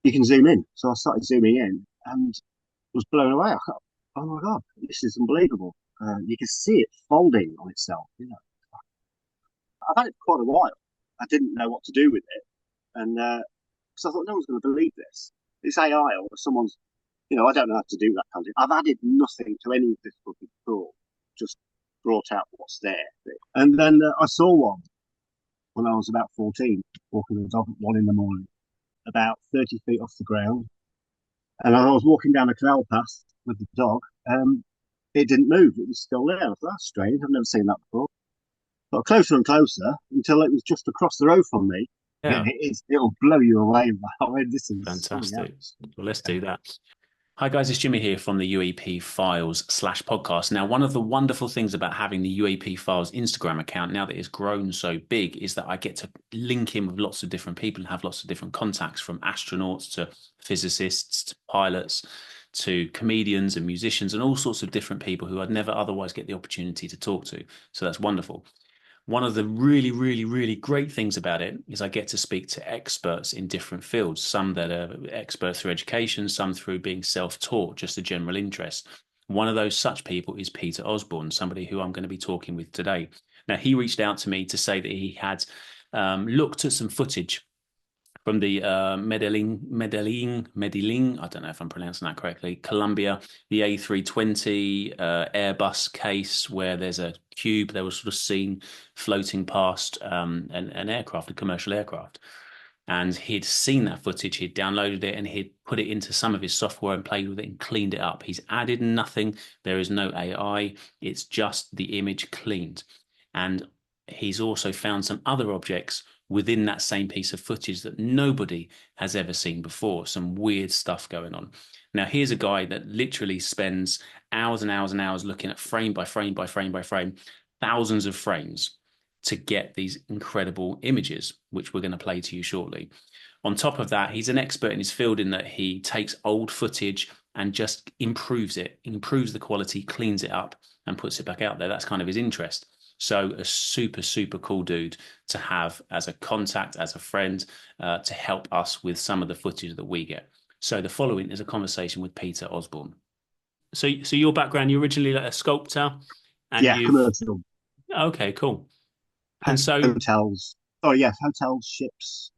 you can zoom in. So I started zooming in and was blown away. I thought, oh my God, this is unbelievable. You can see it folding on itself. I've had it for quite a while. I didn't know what to do with it. And so I thought, no one's going to believe this. It's AI or someone's, I don't know how to do that kind of thing. I've added nothing to any of this book at all, just brought out what's there. And then I saw one when I was about 14, walking the dog at 1 in the morning, about 30 feet off the ground. And I was walking down a canal path with the dog. It didn't move. It was still there. I thought, that's strange. I've never seen that before. Got closer and closer until it was just across the road from me. Yeah, It'll blow you away. I mean, this is something fantastic. else. Well, let's do that. Hi guys, it's Jimmy here from the UAP Files slash podcast. Now, one of the wonderful things about having the UAP Files Instagram account now that it's grown so big is that I get to link in with lots of different people and have lots of different contacts, from astronauts to physicists to pilots to comedians and musicians and all sorts of different people who I'd never otherwise get the opportunity to talk to. So that's wonderful. One of the really, really, really great things about it is I get to speak to experts in different fields, some that are experts through education, some through being self-taught, just a general interest. One of those such people is Peter Osborne, somebody who I'm going to be talking with today. Now, he reached out to me to say that he had looked at some footage from the Medellín, I don't know if I'm pronouncing that correctly, Colombia, the A320 Airbus case where there's a cube they were sort of seen floating past an aircraft, a commercial aircraft. And he'd seen that footage, he'd downloaded it, and he'd put it into some of his software and played with it and cleaned it up. He's added nothing. There is no AI. It's just the image cleaned. And he's also found some other objects within that same piece of footage that nobody has ever seen before. Some weird stuff going on. Now, here's a guy that literally spends hours and hours and hours looking at frame by frame by frame by frame, thousands of frames to get these incredible images, which we're going to play to you shortly. On top of that, he's an expert in his field in that he takes old footage and just improves it, improves the quality, cleans it up, and puts it back out there. That's kind of his interest. So a super, super cool dude to have as a contact, as a friend, to help us with some of the footage that we get. So the following is a conversation with Peter Osborne. So your background, you're originally like a sculptor, and Yeah, you've commercial okay, cool. And so hotels. Oh yes, hotels, ships,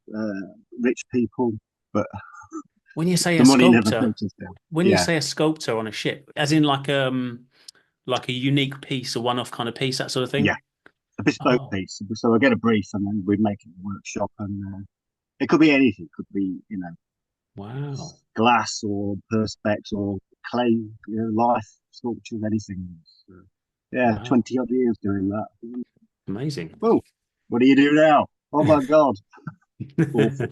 rich people, but when you say the a money never sculptor, filters down. when you Yeah, say a sculptor on a ship, as in like a unique piece, a one-off kind of piece, that sort of yeah, thing. a bespoke Oh, piece. So I get a brief, and then we make it in the workshop, and it could be anything. It could be wow. glass or perspex or clay, life sculptures, anything. So, yeah, Wow. 20 odd years doing that. Amazing. Oh, what do you do now? Oh my God, awful.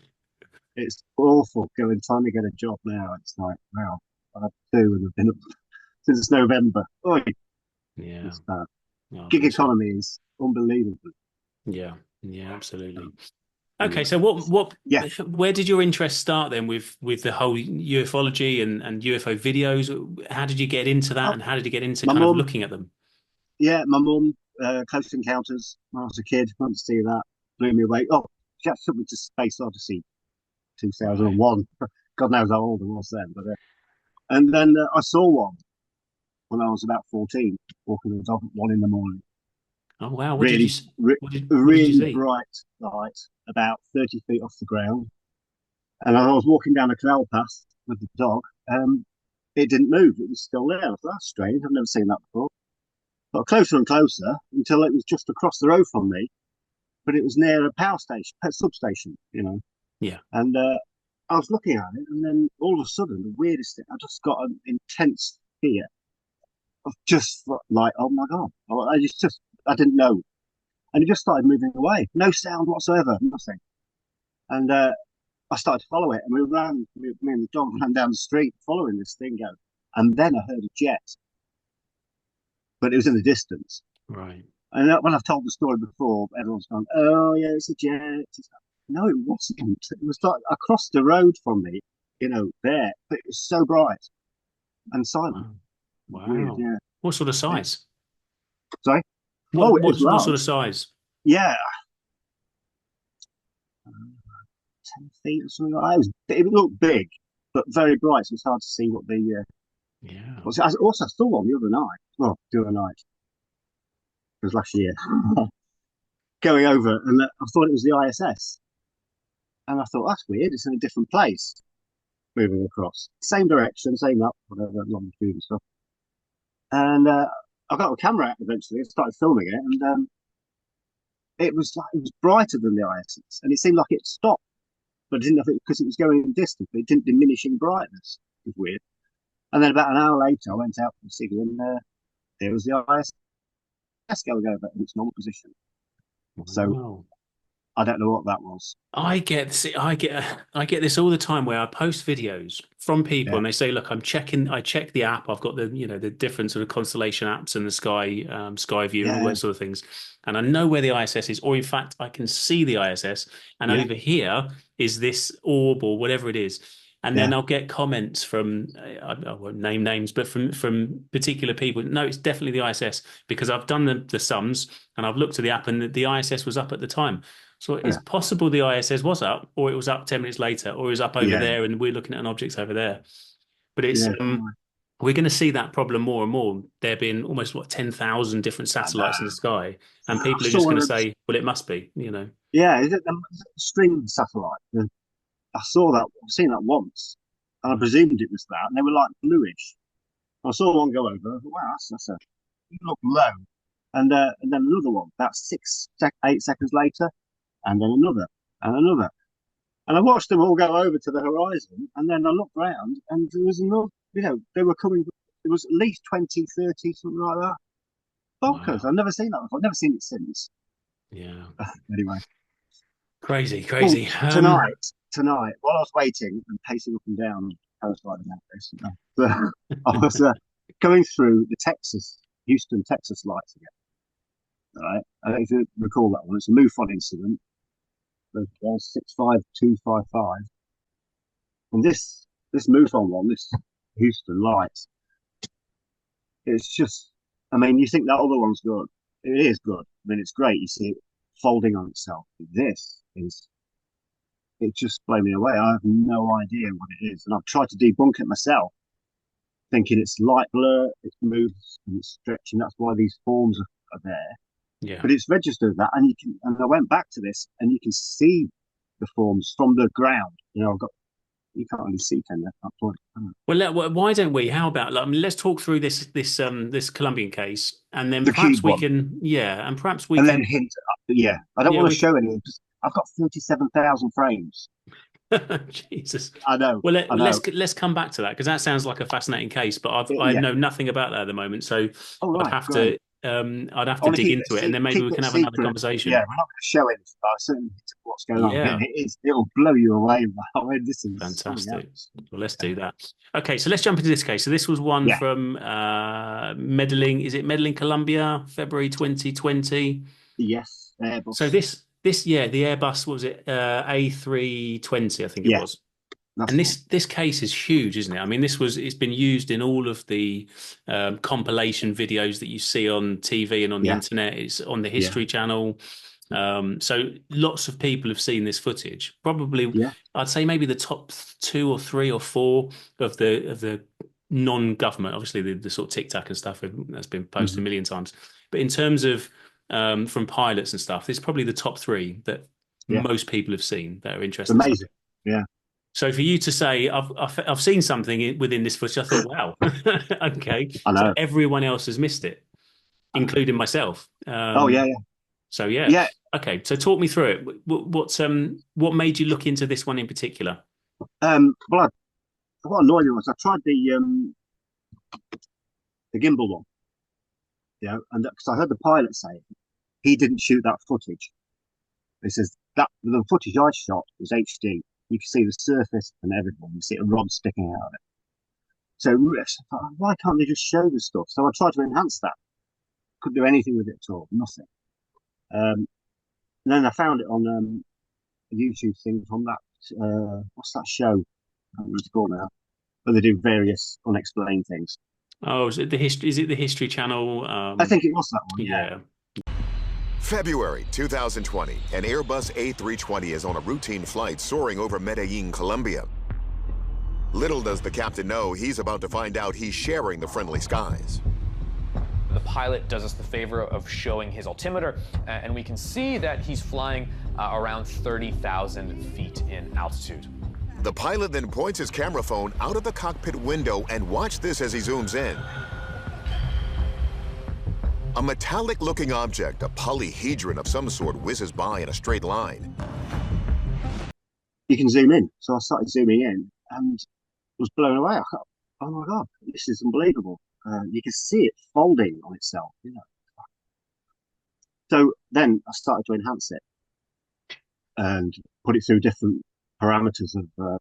It's awful going trying to get a job now. It's like, wow, I've had two and I've been up since November. Oh, Yeah. it's bad. Oh, Gig bless you. economy is unbelievable. Yeah. Yeah, absolutely. Okay, Yeah. so Yeah. where did your interest start then with the whole ufology and UFO videos? How did you get into that, Oh, and how did you get into my kind of mum, looking at them? my mum, Close Encounters when I was a kid. Went to see that, blew me away. Oh, she actually took me to Space Odyssey Right. 2001. God knows how old I was then. But and then I saw one when I was about 14, walking the dog at 1 in the morning. Oh wow, Really, what did you really see? bright light, about 30 feet off the ground. And I was walking down a canal path with the dog. It didn't move. It was still there. I thought, that's strange. I've never seen that before. Got closer and closer until it was just across the road from me, but it was near a power station, a substation. Yeah. And I was looking at it, and then all of a sudden, the weirdest thing, I just got an intense fear of just like, oh my God. I didn't know. And it just started moving away. No sound whatsoever, nothing. And I started to follow it, and me and the dog ran down the street following this thing go. And then I heard a jet, but it was in the distance. Right. And when I've told the story before, everyone's gone, "Oh yeah, it's a jet." No, it wasn't. It was like across the road from me, there, but it was so bright and silent. Wow. Weird, Wow. yeah. What sort of Yeah. size? Sorry. Oh, it was What sort of large. size? Yeah, 10 feet or something like that. It looked big, but very bright, so it's hard to see what the Yeah. was. I also saw one the other night. Well, the other night, it was last year, going over, and I thought it was the ISS, and I thought that's weird. It's in a different place, moving across, same direction, same up, whatever, longitude and stuff. And I got a camera out eventually and started filming it, and it was brighter than the ISS, and it seemed like it stopped, but I didn't know if it because it was going distant, but it didn't diminish in brightness. It was weird. And then about an hour later, I went out for the signal, and there was the ISS going over in its normal position. So Wow. I don't know what that was. I get this all the time where I post videos from people Yeah, and they say, look, I check the app. I've got the different sort of constellation apps and the sky view and all yeah, those sort of things. And I know where the ISS is, or in fact, I can see the ISS. And yeah, over here is this orb or whatever it is. And then yeah, I'll get comments from, I won't name names, but from particular people. No, it's definitely the ISS because I've done the sums and I've looked at the app and the ISS was up at the time. So it's yeah, possible the ISS was up, or it was up 10 minutes later, or it was up over yeah, there and we're looking at an object over there. But it's yeah. we're going to see that problem more and more. There being almost 10,000 different I know. satellites in the sky, and I people are saw just one going to of say, well, it must be, yeah, is it the string satellite? I saw that. I've seen that once, and I presumed it was that, and they were like bluish. I saw one go over. I thought, wow, that's a you look low, and then another one about 8 seconds later, and then another, and another. And I watched them all go over to the horizon, and then I looked round, and there was another, they were coming, there was at least 20, 30, something like that. Bonkers. Wow. I've never seen that before. I've never seen it since. Yeah. Anyway. Crazy, Well, crazy. tonight, while I was waiting and pacing up and down, paragliding out basically, I was going through the Houston, Texas lights again. Right? I don't know if you recall that one. It's a MUFON incident, the 65255. And this MUFON one, this Houston lights, it's just, I mean, you think that other one's good. It is good. I mean, it's great. You see it folding on itself. It just blew me away. I have no idea what it is. And I've tried to debunk it myself, thinking it's light blur, it moves and it's stretching. That's why these forms are there. Yeah. But it's registered that, and I went back to this, and you can see the forms from the ground. You can't really see, can you, at that point? Well, why don't we? How about, let's talk through this Colombian case, and then The perhaps cube we one, can, yeah, and perhaps we and then can, hint. Yeah, I don't yeah, want we to show anything because I've got 37,000 frames. Jesus. I know, Well, I know. let's come back to that because that sounds like a fascinating case, but I Yeah. know nothing about that at the moment, so All I'd right, have great. to I'd have I to want to dig into it, and then maybe keep we it can a have another secret. Yeah, conversation. we're not going to show it, but I certainly what's going on. Yeah, It'll blow you away. I mean, this is something fantastic. else. Well, let's do that. Okay, so let's jump into this case. So this was one Yeah, from Medellín. Is it Medellín, Colombia, February 2020? yes, So Airbus. yeah, the Airbus, what was it? A320, I think it Yeah, was. that's And the one. this case is huge, isn't it? I mean, it's been used in all of the compilation videos that you see on TV and on the Yeah, internet. It's on the yeah, History Channel. So lots of people have seen this footage. Probably, yeah, I'd say maybe the top two or three or four of the non-government. Obviously, the sort of Tic Tac and stuff that's been posted hmm a million times. But in terms of from pilots and stuff, this is probably the top three that yeah. most people have seen that are It's interested in the amazing. subject. Yeah, So for you to say I've seen something within this footage, I thought, wow, okay. I So know. everyone else has missed it, I know. including myself. Oh yeah, yeah, So yeah, yeah. okay. So talk me through it. What made you look into this one in particular? Well, what annoyed me was I tried the gimbal one, and because I heard the pilot say he didn't shoot that footage. He says that the footage I shot was HD. You can see the surface and everything. You see a rod sticking out of it. So why can't they just show the stuff? So I tried to enhance that. Couldn't do anything with it at all. Nothing. Um, and then I found it on a YouTube thing from that. What's that show? I don't know what it's called now. Where they do various unexplained things. Oh, is it the history? Is it the History Channel? I think it was that one. Yeah. Yeah. February 2020, an Airbus A320 is on a routine flight soaring over Medellín, Colombia. Little does the captain know he's about to find out he's sharing the friendly skies. The pilot does us the favor of showing his altimeter, and we can see that he's flying around 30,000 feet in altitude. The pilot then points his camera phone out of the cockpit window, and watch this as he zooms in. A metallic-looking object, a polyhedron of some sort, whizzes by in a straight line. You can zoom in. So I started zooming in and was blown away. I thought, oh my God, this is unbelievable. You can see it folding on itself, you know. So then I started to enhance it and put it through different parameters of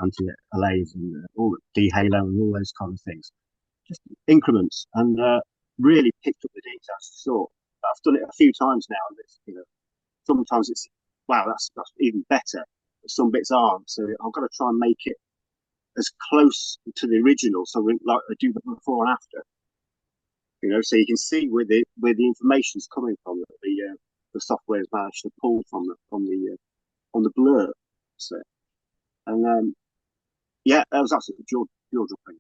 anti-alaise and all the dehalo and all those kind of things. Just increments, and really picked up the details. So I've done it a few times now, and it's, you know, sometimes it's wow, that's even better. But some bits aren't, so I've got to try and make it as close to the original, so like I do the before and after. You know, so you can see where the information's coming from, that the software has managed to pull from the blur. So, and yeah, that was absolutely jaw dropping.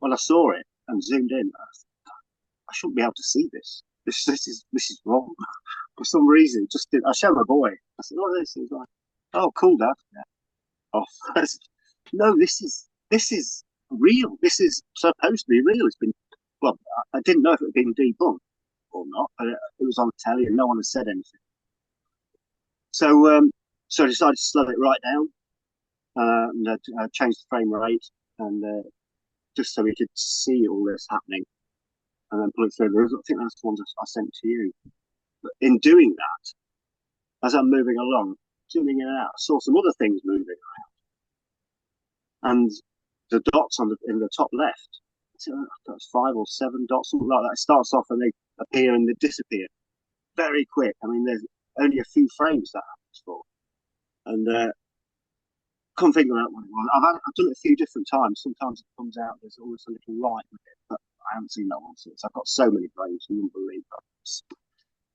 When I saw it and zoomed in, I shouldn't be able to see this. This is wrong. For some reason, just did. I showed my boy. I said, "Oh, this is like, oh, cool, Dad." Yeah. Oh, no, this is real. This is supposed to be real. It's been, well, I didn't know if it had been debunked or not, but it was on the telly and no one had said anything. So, so I decided to slow it right down, and I changed the frame rate, and just so we could see all this happening, and then pull it through. I think that's the ones I sent to you. But in doing that, as I'm moving along, zooming in and out, I saw some other things moving around, and the dots in the top left, that's 5 or 7 dots, something like that. It starts off and they appear and they disappear very quick. I mean, there's only a few frames that happens for, and couldn't figure out what it was. I've done it a few different times. Sometimes it comes out, there's always a little light with it, but I haven't seen that one since. I've got so many frames, you wouldn't believe that.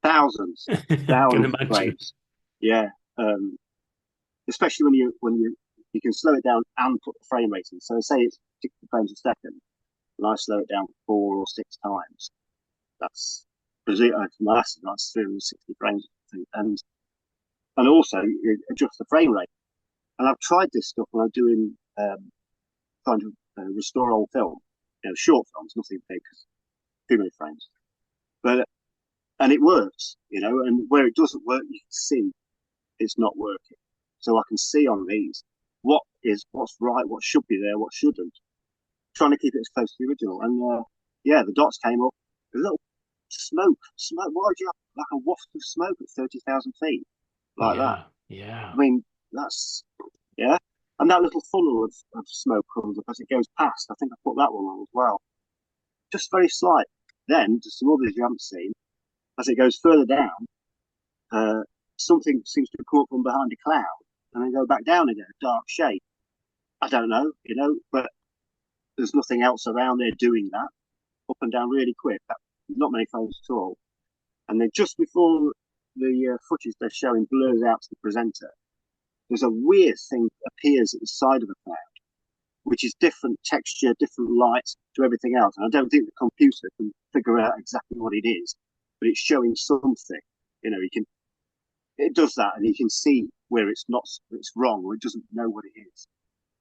Thousands of frames. Yeah. Especially when you can slow it down and put the frame rate in. So say it's 60 frames a second, and I slow it down 4 or 6 times. That's that's 360 frames, and also you adjust the frame rate. And I've tried this stuff when I'm doing trying to restore old film, you know, short films, nothing big, because too many frames. But and it works, you know. And where it doesn't work, you can see it's not working. So I can see on these what's right, what should be there, what shouldn't. Trying to keep it as close to the original. And yeah, the dots came up. A little smoke. Why would you have like a waft of smoke at 30,000 feet like that? Yeah. I mean, that's yeah. And that little funnel of smoke comes up as it goes past. I think I put that one on as well. Just very slight. Then to some others you haven't seen, as it goes further down, something seems to come up from behind a cloud and then go back down again, a dark shape. I don't know, you know, but there's nothing else around there doing that. Up and down really quick. Not many frames at all. And then just before the footage they're showing blurs out to the presenter, there's a weird thing that appears at the side of the cloud, which is different texture, different light to everything else. And I don't think the computer can figure out exactly what it is, but it's showing something. You know, it does that, and you can see where it's wrong, or it doesn't know what it is.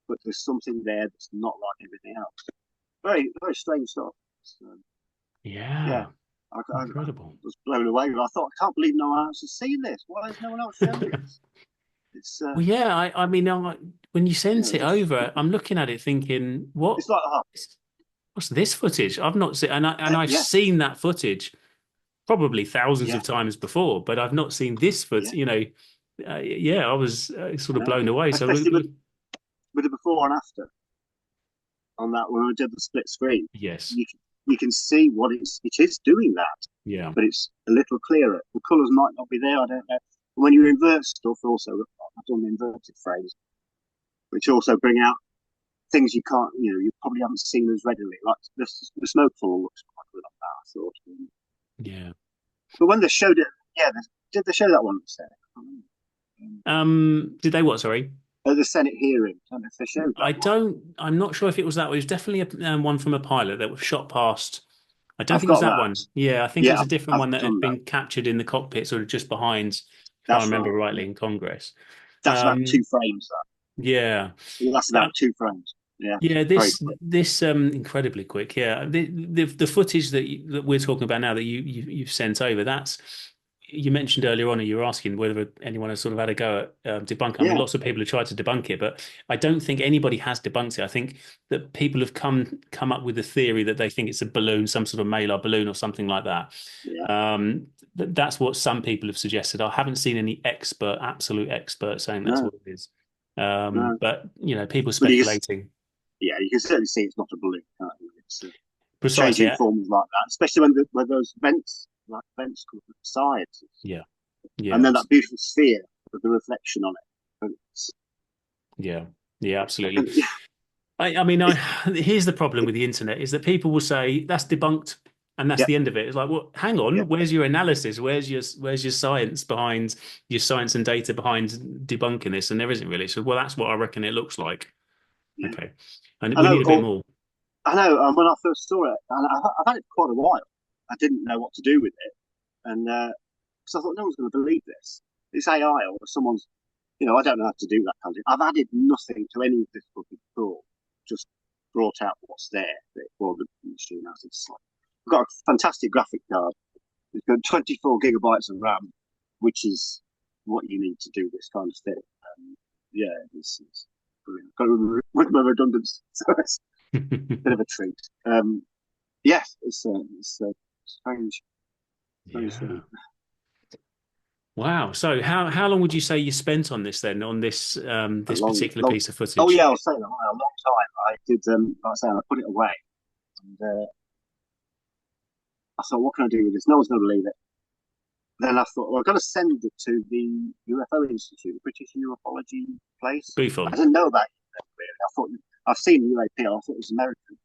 But there's something there that's not like everything else. Very, very strange stuff. Yeah. I Incredible. was blown away. I thought, I can't believe no one else has seen this. Why has no one else shown this? It's Well, yeah. I mean, when you sent it over, I'm looking at it thinking, it's like what's this footage? I've not seen, and I've seen that footage probably thousands of times before, but I've not seen this footage. You know, I was sort of blown away. Especially with the before and after on that when I did the split screen. Yes, you can see what it is doing that. Yeah, but it's a little clearer. The colours might not be there. I don't know. When you invert stuff, also I've done the inverted frames, which also bring out things you can't, you probably haven't seen as readily. Like the smoke funnel looks quite good on that, I thought. Yeah. But when they showed it, yeah, did they show that one? Did they what? Sorry. At the Senate hearing, I don't know if they showed that I one. don't. I'm not sure if it was that. It was definitely one from a pilot that was shot past. I don't I've think it was got that that. one. Yeah, I think it Yeah, was a different I've one that had done that. been captured in the cockpit, sort of just behind, if I That's remember right. rightly, Yeah. in Congress. That's about 2 frames. Yeah. It lasts Uh, about 2 frames. Yeah, yeah, very this quick. this incredibly quick. Yeah, the footage that we're talking about now that you've sent over, that's you mentioned earlier on, and you were asking whether anyone has sort of had a go at debunk. I mean, Yeah, lots of people have tried to debunk it, but I don't think anybody has debunked it. I think that people have come up with a theory that they think it's a balloon, some sort of malar balloon or something like that. yeah. That's what some people have suggested. I haven't seen any absolute expert saying that's No, what it is. no. But people But speculating. yeah, you can certainly see it's not a balloon, can't you? It's Precisely. changing forms like that, especially when those vents, like vents, come from the sides. Yeah. And Yeah. then that beautiful sphere with the reflection on it. Yeah. Yeah, absolutely. Yeah, I mean, here's the problem with the internet is that people will say that's debunked and that's yeah, the end of it. It's like, well, hang yeah, on, where's your analysis? Where's your science behind your science and data behind debunking this? And there isn't really. So, well, that's what I reckon it looks like. yeah. Okay. And I we know. need a bit more. I know. When I first saw it, and I've had it for quite a while, I didn't know what to do with it, and because I thought no one's going to believe this. It's AI or someone's. I don't know how to do that kind of thing. I've added nothing to any of this book at all. Just brought out what's there for the machine as it's like. I've got a fantastic graphic card. It's got 24 gigabytes of RAM, which is what you need to do this kind of thing. Yeah, it's brilliant. Got with my redundancy, so it's a bit of a treat. Yes, it's strange, strange Yeah. thing. Wow. So how long would you say you spent on this then, on A this long, particular long. piece of Oh footage? yeah, I was saying that a long time. I did, like I say, I put it away, and I thought, what can I do with this? No one's going to believe it. Then I thought, well, I've got to send it to the UFO Institute, the British Ufology place. I Buffon. didn't know about it really. I thought I've seen UAP. I thought it was American.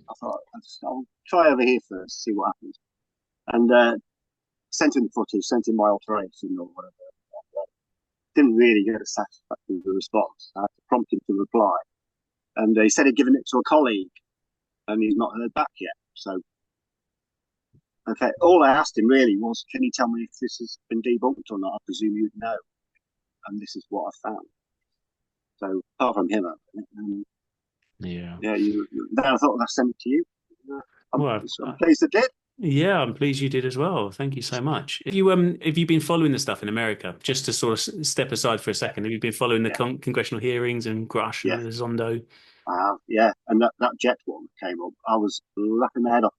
I thought I'll try over here first, see what happens. And sent in the footage, sent in my alteration or whatever. Didn't really get a satisfactory response. I had to prompt him to reply, and he said he'd given it to a colleague, and he's not heard back yet. So, okay, all I asked him really was, "Can you tell me if this has been debunked or not?" I presume you'd know, and this is what I found. So, apart from him, Yeah. yeah, then I thought I'd send it to you. Well, I'm pleased I did. yeah, I'm pleased you did as well. Thank you so much. Have you been following the stuff in America? Just to sort of step aside for a second, have you been following the Yeah, congressional hearings and Grush yeah, and the Zondo? yeah. And that jet one came up. I was laughing my head off.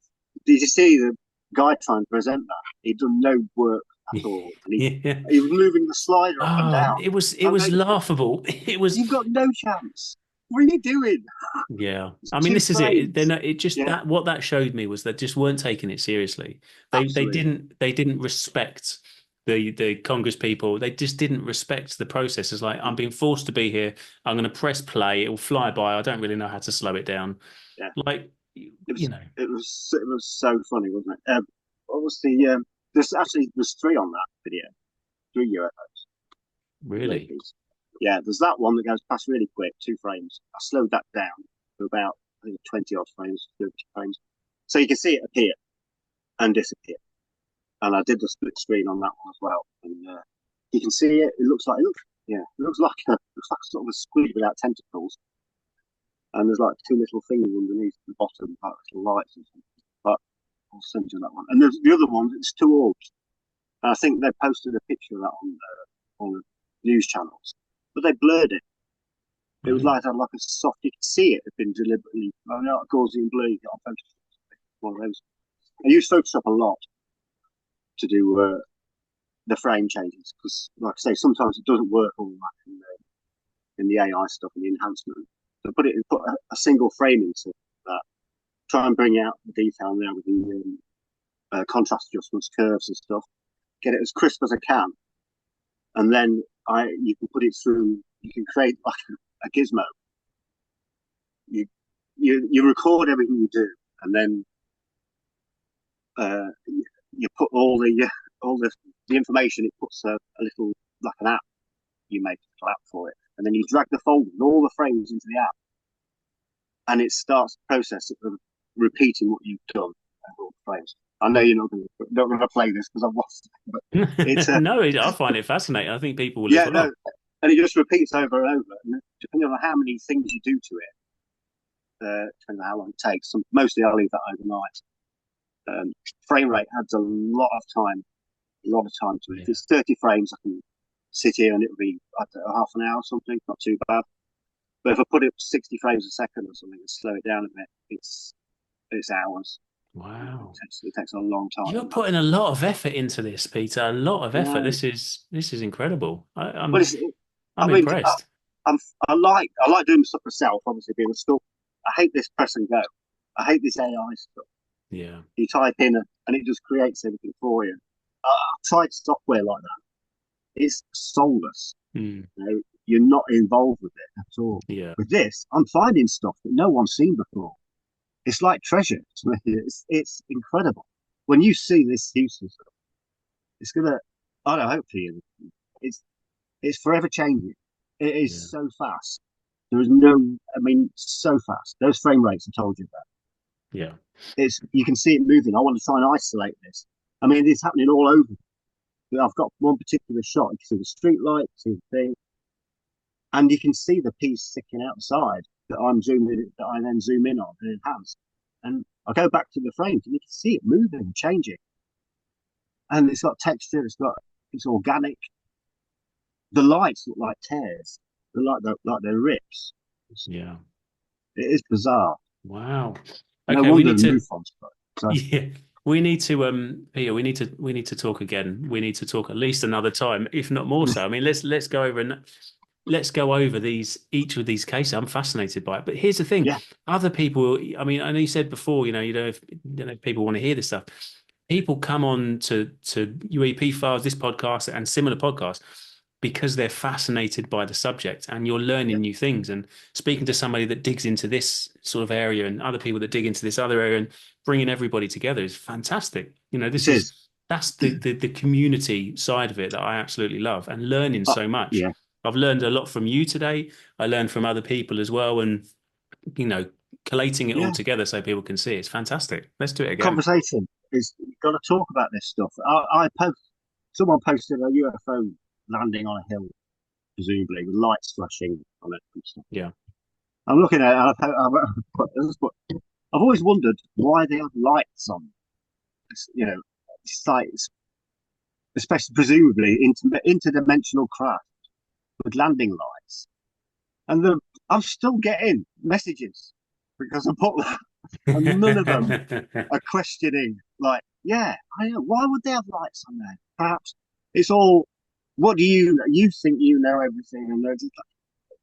Did you see the guy trying to present that? He'd done no work at all, and Yeah. he was moving the slider up and Oh, down. it was laughable. It was. You've got no chance. What are you doing? Yeah. It's I mean, two this is it. They're frames. not, it just Yeah, that what that showed me was they just weren't taking it seriously. They absolutely. didn't respect the Congress people. They just didn't respect the process. It's like I'm being forced to be here. I'm going to press play. It will fly by. I don't really know how to slow it down. Yeah, Like, it you was know, it was so funny, wasn't it? What was the there's three on that video, three UFOs, really. UAPs. Yeah, there's that one that goes past really quick, 2 frames. I slowed that down to about I think 20 odd frames, 30 frames, so you can see it appear and disappear. And I did the split screen on that one as well, and you can see it. It looks like sort of a squid without tentacles, and there's like two little things underneath the bottom, like little lights and something. But I'll send you that one. And there's the other one. It's two orbs. And I think they posted a picture of that on the news channels, but they blurred it. It was like like a soft. You could see it had been deliberately. I know Gaussian blur. You get on Photoshop. One of those. I use Photoshop a lot to do the frame changes because, like I say, sometimes it doesn't work all that in the AI stuff and the enhancement. So put a single frame into that. Try and bring out the detail there with the contrast adjustments, curves and stuff. Get it as crisp as I can, and then you can put it through. You can create like a gizmo. You record everything you do, and then you put all the information. It puts a little, like an app. You make an app for it, and then you drag the folder and all the frames into the app, and it starts the process of repeating what you've done. All the frames. I know you're not going to play this because I've lost it, but it's no, I find it fascinating. I think people will yeah, as well. no, and it just repeats over and over. And depending on how many things you do to it, depending on how long it takes. Mostly I leave that overnight. Frame rate adds a lot of time to it. If it's 30 frames, I can sit here and it'll be half an hour or something, not too bad. But if I put it 60 frames a second or something and slow it down a bit, it's hours. Wow, it takes a long time. You're putting a lot of effort into this, Peter. A lot of effort. Yeah. This is incredible. I'm mean, impressed. I like doing stuff myself. Obviously, being a sculptor, I hate this press and go. I hate this AI stuff. Yeah, you type in and it just creates everything for you. I've tried software like that. It's soulless. You're not involved with it at all. Yeah. With this, I'm finding stuff that no one's seen before. It's like treasure. It's incredible. When you see this use of stuff, it's gonna. I don't hope for you. It's forever changing. It is so fast. There is no. I mean, so fast. Those frame rates I told you about. Yeah. You can see it moving. I want to try and isolate this. I mean, it's happening all over. I've got one particular shot. You can see the street light, see the thing, and you can see the piece sticking outside that I then zoom in on and enhance. And I go back to the frames and you can see it moving, changing. And it's got texture, it's organic. The lights look like tears. They're like they're rips. Yeah. It is bizarre. Wow. No Okay, wonder we need to yeah. We need to Peter, we need to talk again. We need to talk at least another time, if not more so. I mean, let's go over each of these cases. I'm fascinated by it. But here's the thing: other people. I mean, I know you said before, if people want to hear this stuff. People come on to UAP Files, this podcast, and similar podcasts because they're fascinated by the subject, and you're learning new things. And speaking to somebody that digs into this sort of area, and other people that dig into this other area, and bringing everybody together is fantastic. That's the community side of it that I absolutely love, and learning so much. Yeah. I've learned a lot from you today. I learned from other people as well, and collating it all together so people can see it's fantastic. Let's do it again. Conversation is, you've got to talk about this stuff. Someone posted a UFO landing on a hill, presumably with lights flashing on it and stuff. Yeah, I'm looking at it, and I've always wondered why they have lights on. Sites, especially presumably interdimensional craft with landing lights, and I'm still getting messages because I put that, and none of them are questioning. Like, I know, why would they have lights on there? Perhaps it's all, what do you think you know everything, and they're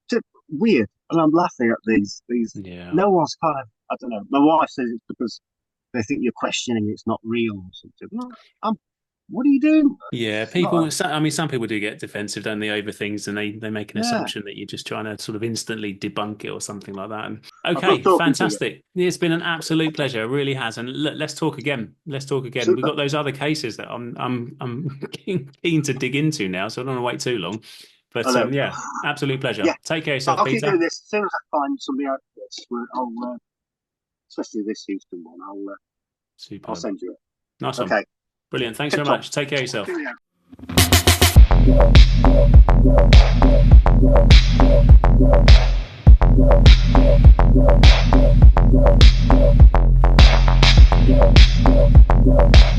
just weird. And I'm laughing at these. No one's kind of, I don't know. My wife says it's because they think you're questioning it's not real or something. No, what are you doing? Yeah, people. Some people do get defensive, don't they, over things, and they make an assumption that you're just trying to sort of instantly debunk it or something like that. And okay, fantastic. It's been an absolute pleasure. It really has. And let's talk again. Super. We've got those other cases that I'm keen to dig into now, so I don't want to wait too long. But absolute pleasure. Yeah. Take care of yourself, I'll Peter. keep doing this as soon as I find something out. I'll especially this Houston one. I'll send you it. Nice one. Okay. Brilliant. Thanks very much. Take care of yourself. Yeah.